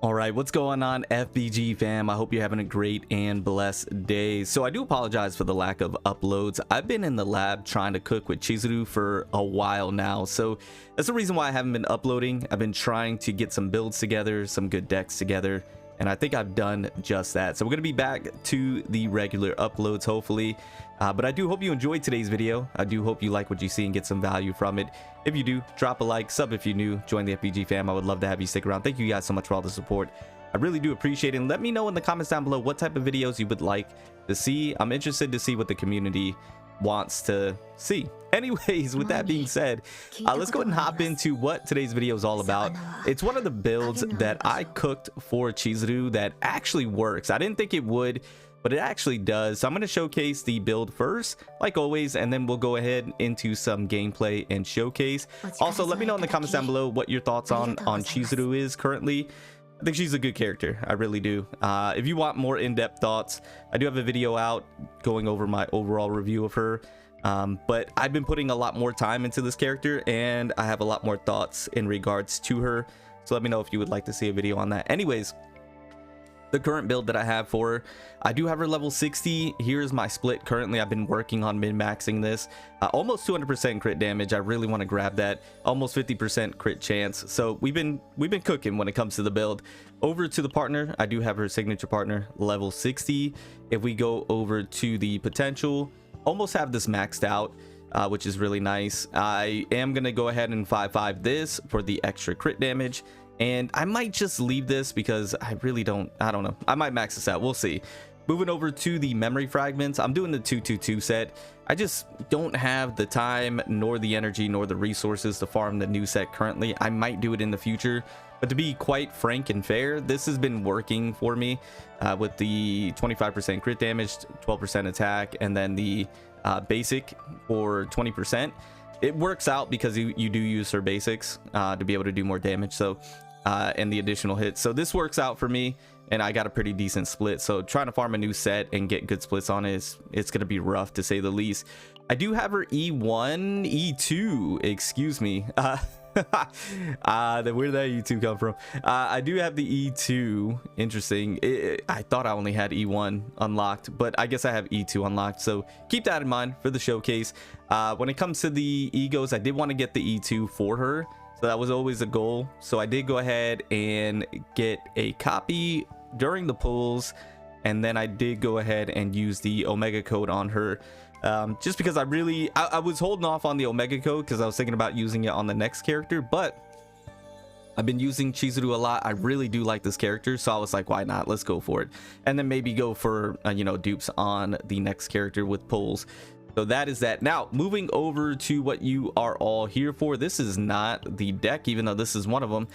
All right, what's going on, FBG fam? I hope you're having a great and blessed day. So I do apologize for the lack of uploads. I've been in the lab trying to cook with Chizuru for a while now, so that's the reason why I haven't been uploading. I've been trying to get some builds together, some good decks together, and I think I've done just that. So we're gonna be back to the regular uploads hopefully, but I do hope you enjoyed today's video. I do hope you like what you see and get some value from it. If you do, drop a like, sub if you're new, join the FBG fam. I would love to have you stick around. Thank you guys so much for all the support. I really do appreciate it, and let me know in the comments down below what type of videos you would like to see. I'm interested to see what the community wants to see. Anyways, with that being said, let's go ahead and hop into what today's video is all about. It's one of the builds that I cooked for Chizuru that actually works. I didn't think it would, but it actually does. So I'm going to showcase the build first, like always, and then we'll go ahead into some gameplay and showcase. Also, let me know in the comments down below what your thoughts on Chizuru is currently. I think she's a good character. I really do. If you want more in-depth thoughts, I do have a video out going over my overall review of her. But I've been putting a lot more time into this character, and I have a lot more thoughts in regards to her. So let me know if you would like to see a video on that. Anyways, the current build that I have for her, I do have her level 60. Here's my split currently. I've been working on min-maxing this. Almost 200% crit damage. I really want to grab that. Almost 50% crit chance. So we've been cooking when it comes to the build. Over to the partner, I do have her signature partner level 60. If we go over to the potential, almost have this maxed out, which is really nice. I am gonna go ahead and 5-5 this for the extra crit damage. And I might just leave this because I don't know. I might max this out. We'll see. Moving over to the memory fragments, I'm doing the 222 set. I just don't have the time, nor the energy, nor the resources to farm the new set currently. I might do it in the future. But to be quite frank and fair, this has been working for me with the 25% crit damage, 12% attack, and then the basic for 20%. It works out because you do use her basics to be able to do more damage. So and the additional hits, so this works out for me, and I got a pretty decent split. So trying to farm a new set and get good splits on it, it's gonna be rough to say the least. I do have her E1, E2, excuse me. Where did that E2 come from? I do have the E2. Interesting. I thought I only had E1 unlocked, but I guess I have E2 unlocked, so keep that in mind for the showcase. When it comes to the egos, I did want to get the E2 for her, so that was always a goal. So I did go ahead and get a copy during the pulls, and then I did go ahead and use the Omega code on her, just because I was holding off on the Omega code because I was thinking about using it on the next character, but I've been using Chizuru a lot. I really do like this character, so I was like, why not? Let's go for it, and then maybe go for you know, dupes on the next character with pulls. So that is that. Now moving over to what you are all here for. This is not the deck, even though this is one of them.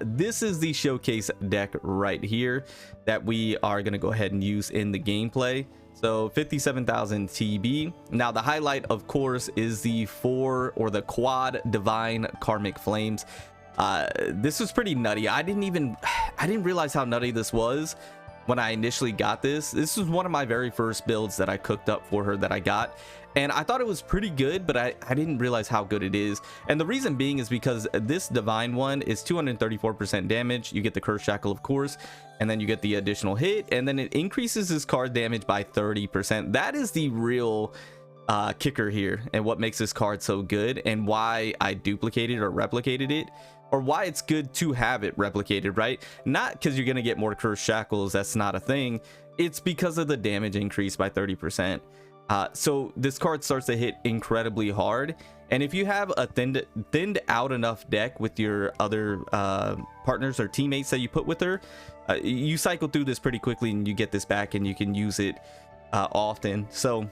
This is the showcase deck right here that we are going to go ahead and use in the gameplay. So 57,000 TB. Now the highlight, of course, is the the quad divine Karmic flames. This was pretty nutty. I didn't realize how nutty this was when I initially got this. This was one of my very first builds that I cooked up for her that I got, and I thought it was pretty good, but I didn't realize how good it is. And the reason being is because this divine one is 234% damage. You get the curse shackle, of course, and then you get the additional hit, and then it increases his card damage by 30%. That is the real kicker here, and what makes this card so good, and why I duplicated or replicated it, or why it's good to have it replicated, right? Not because you're gonna get more curse shackles, that's not a thing. It's because of the damage increase by 30%. So this card starts to hit incredibly hard, and if you have a thinned out enough deck with your other partners or teammates that you put with her, you cycle through this pretty quickly, and you get this back, and you can use it often. So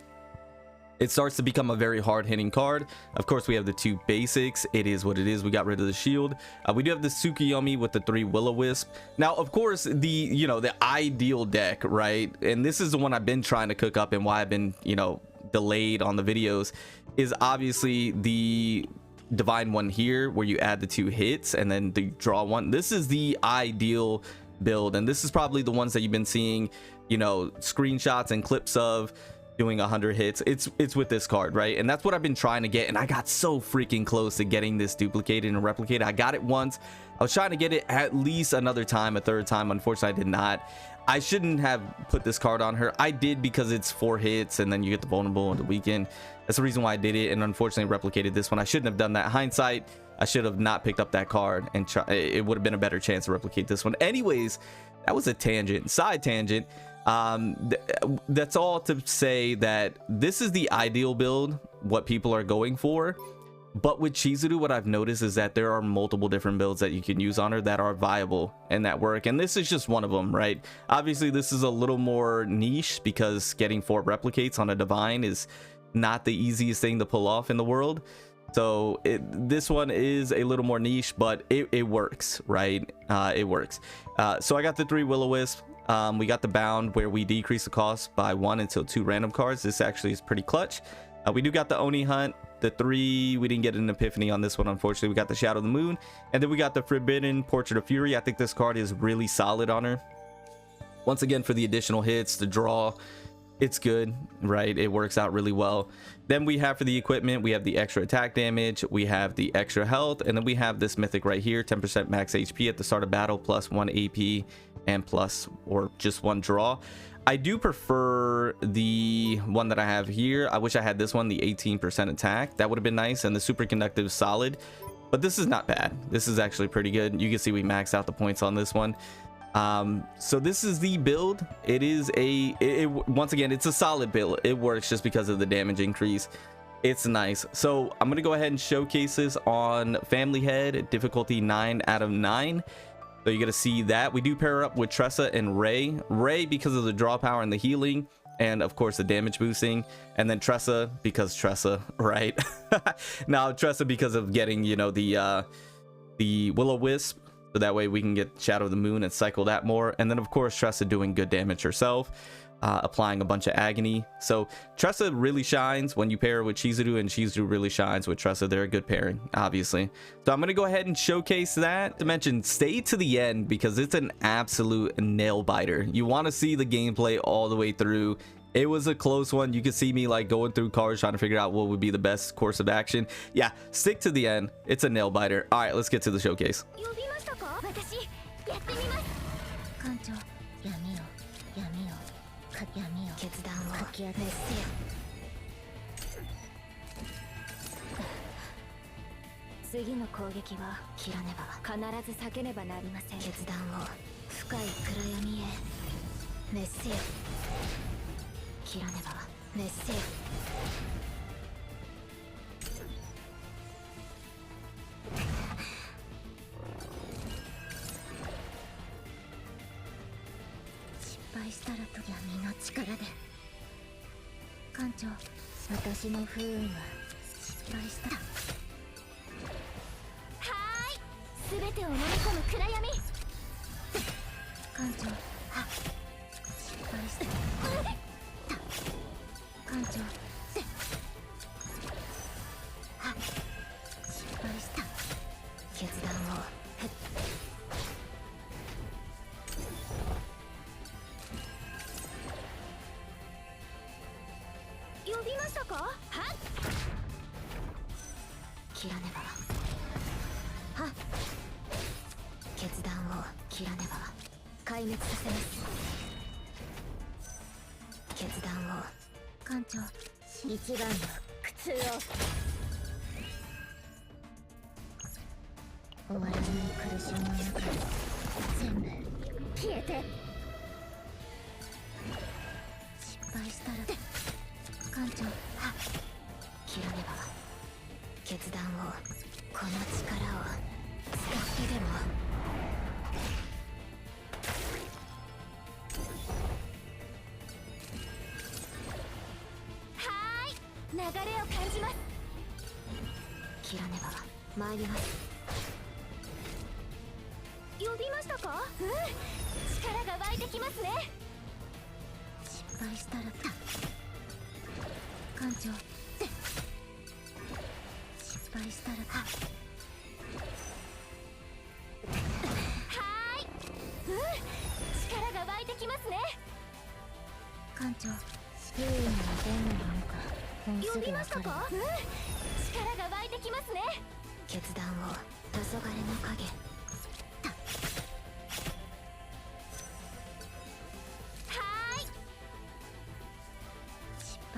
it starts to become a very hard-hitting card. Of course, we have the two basics. It is what it is. We got rid of the shield. We do have the Tsukuyomi with the 3 Will-O-Wisp. Now, of course, the ideal deck, right? And this is the one I've been trying to cook up, and why I've been, delayed on the videos, is obviously the divine one here, where you add the 2 hits and then the draw one. This is the ideal build, and this is probably the ones that you've been seeing, screenshots and clips of, doing 100 hits. It's with this card, right? And that's what I've been trying to get, and I got so freaking close to getting this duplicated and replicated. I got it once. I was trying to get it at least another time, a third time. Unfortunately, I did not. I shouldn't have put this card on her. I did because it's 4 hits and then you get the vulnerable on the weekend. That's the reason why I did it, and unfortunately replicated this one. I shouldn't have done that. Hindsight, I should have not picked up that card, and it would have been a better chance to replicate this one. Anyways, that was a tangent, side tangent. That's all to say that this is the ideal build, what people are going for. But with Chizuru, what I've noticed is that there are multiple different builds that you can use on her that are viable and that work, and this is just one of them, right? Obviously this is a little more niche because getting 4 replicates on a divine is not the easiest thing to pull off in the world. So this one is a little more niche, but it works, right? It works. So I got the 3 Will-O-Wisp. We got the bound where we decrease the cost by 1 until 2 random cards. This actually is pretty clutch. We do got the Oni Hunt, the 3. We didn't get an epiphany on this one, unfortunately. We got the Shadow of the Moon, and then we got the Forbidden Portrait of Fury. I think this card is really solid on her. Once again, for the additional hits, the draw, it's good, right? It works out really well. Then we have for the equipment, we have the extra attack damage, we have the extra health, and then we have this mythic right here, 10% max HP at the start of battle, plus 1 AP, and plus or just 1 draw. I do prefer the one that I have here. I wish I had this one, the 18% attack. That would have been nice, and the super conductive solid, but this is not bad. This is actually pretty good. You can see we maxed out the points on this one. So this is the build. It is once again, it's a solid build. It works just because of the damage increase. It's nice. So I'm gonna go ahead and showcase this on Family Head, difficulty 9 out of 9. So you're gonna see that we do pair up with Tressa and Ray because of the draw power and the healing, and of course the damage boosting, and then Tressa because Tressa, right? Now Tressa because of getting, you know, the Will-O-Wisp, so that way we can get Shadow of the Moon and cycle that more. And then of course Tressa doing good damage herself, applying a bunch of agony. So Tressa really shines when you pair her with Chizuru, and Chizuru really shines with Tressa. They're a good pairing, obviously. So I'm gonna go ahead and showcase that. To mention, stay to the end because it's an absolute nail biter. You want to see the gameplay all the way through. It was a close one. You could see me like going through cards trying to figure out what would be the best course of action. Yeah, stick to the end. It's a nail biter. All right, let's get to the showcase.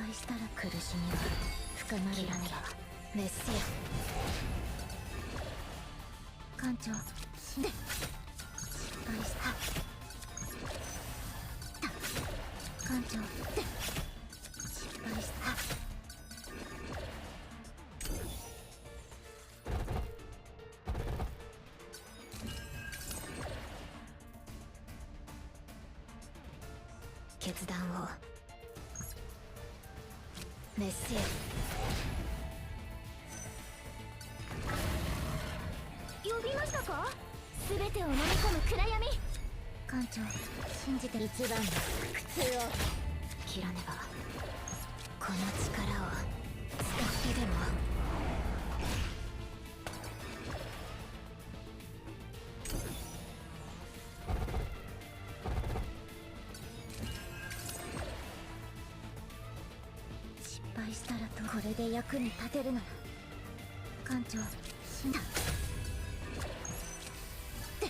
敗したら苦しみは深まるのだ。熱せよ艦長。で失敗した艦長。で失敗した。決断を熱せよ。呼びましたか。全てを飲み込む暗闇。艦長信じて。一番の苦痛を切らねば。この力を使ってでも。失敗したらと。これで役に立てるなら。艦長死んだ。で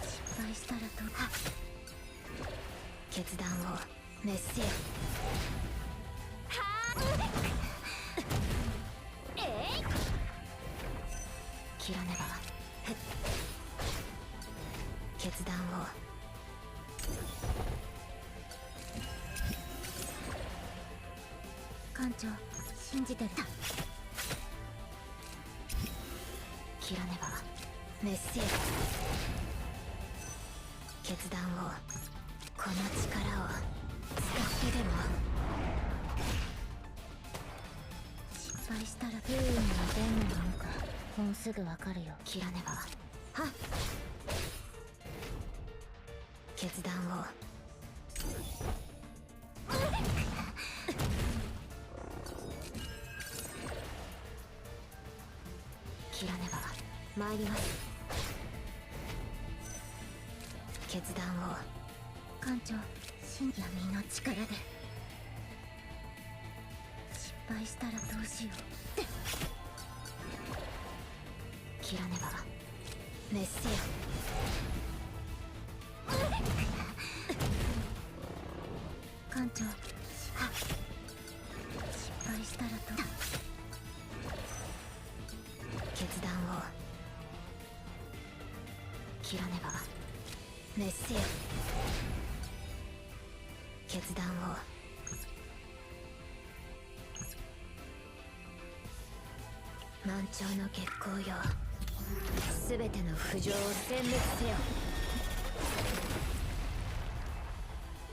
失敗したらと。決断を熱せよ。はあ切らねば。決断を艦長信じてる。切らねば。熱せよ。決断をこの力を使ってでも。失敗したら不運にはどんなものかもうすぐわかるよ。切らねば。はっ決断を切らねば。参ります。決断を艦長。闇の力で失敗したらどうしよう。切らねば。熱せよ。艦長。失敗したらどう。決断を切らねば。熱せよ。決断を満潮の月光よ。すべての浮上を殲滅せよ。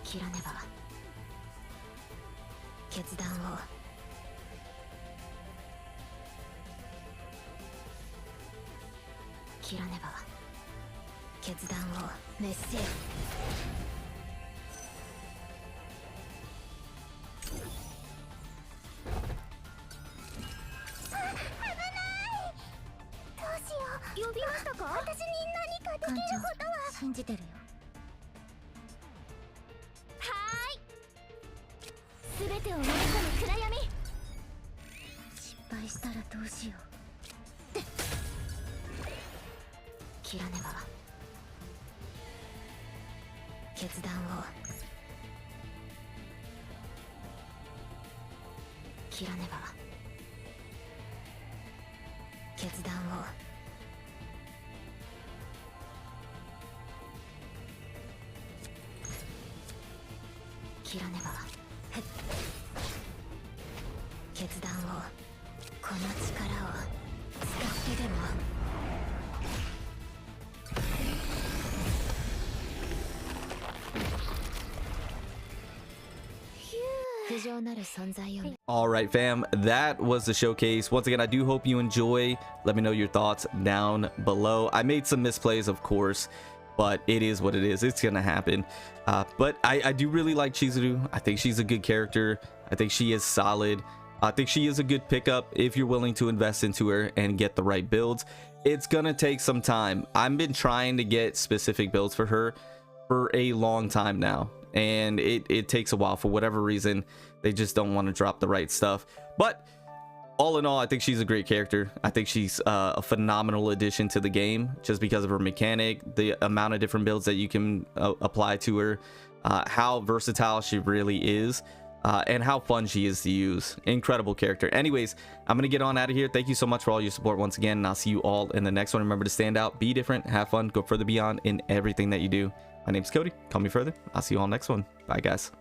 切らねば。決断を切らねば。決断を熱せよ。呼びましたか。私に何かできることは。信じてるよ。はーい。全てを飲み込む暗闇。失敗したらどうしよう。切らねば。決断を切らねば。決断を切らねば。決断をこの力を使ってでも。不浄なる存在よ。All right, fam, that was the showcase. Once again, I do hope you enjoy. Let me know your thoughts down below. I made some misplays, of course, but it is what it is. It's gonna happen. But I do really like Chizuru. I think she's a good character. I think she is solid. I think she is a good pickup if you're willing to invest into her and get the right builds. It's gonna take some time. I've been trying to get specific builds for her for a long time now, and it takes a while. For whatever reason, they just don't want to drop the right stuff. But all in all, I think she's a great character. I think she's a phenomenal addition to the game just because of her mechanic, the amount of different builds that you can apply to her, how versatile she really is. and how fun she is to use. Incredible character. Anyways, I'm gonna get on out of here. Thank you so much for all your support once again, and I'll see you all in the next one. Remember to stand out, be different, have fun, go further beyond in everything that you do. My name's Cody. Call me further. I'll see you all next one. Bye, guys.